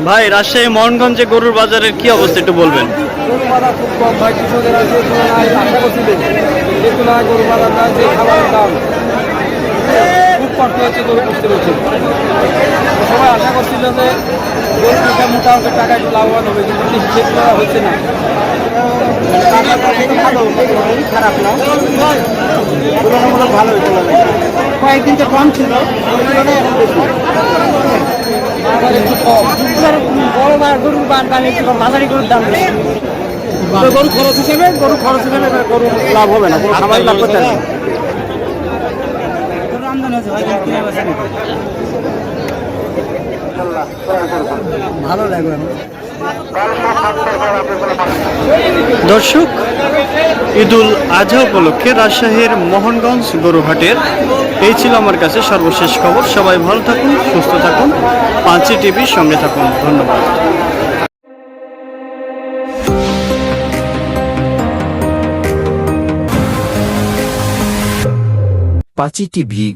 ভাই রাজশাহী মোহনগঞ্জে গরুর বাজারের কি অবস্থা একটু বলবেন? গরু বাজার খুব কম ভাই, কৃষকেরা যে তুলনায় আশা করছিলেন যে তুলনায় গরু বাজারটা যে খাবারের দাম খুব কষ্ট হচ্ছে গরু পুষতে হচ্ছে। সবাই আশা করছিল যে গরু পুষে মোটা অঙ্কের টাকা একটু লাভবান হবে, কিন্তু সেগুলো হচ্ছে না। খারাপ না, তুলনামূলক ভালোই বলা যায়। কয়েকদিন তো কম ছিল, বাজার একটু কম। বড় গরুর দাম একটু কম, বাজারে গরুর দাম বেশি। গরু খরচ হিসেবে গরু লাভ হবে না, কোনো খামারি লাভ করতে হবে না। ভালো লাগবে দর্শক, ঈদুল আজহা উপলক্ষে রাজশাহীর মোহনগঞ্জ গরুহাটের এই ছিল আমার কাছে সর্বশেষ খবর। সবাই ভালো থাকুন, সুস্থ থাকুন, পাঁচি টিভির সঙ্গে থাকুন। ধন্যবাদ। পাঁচি টিভি।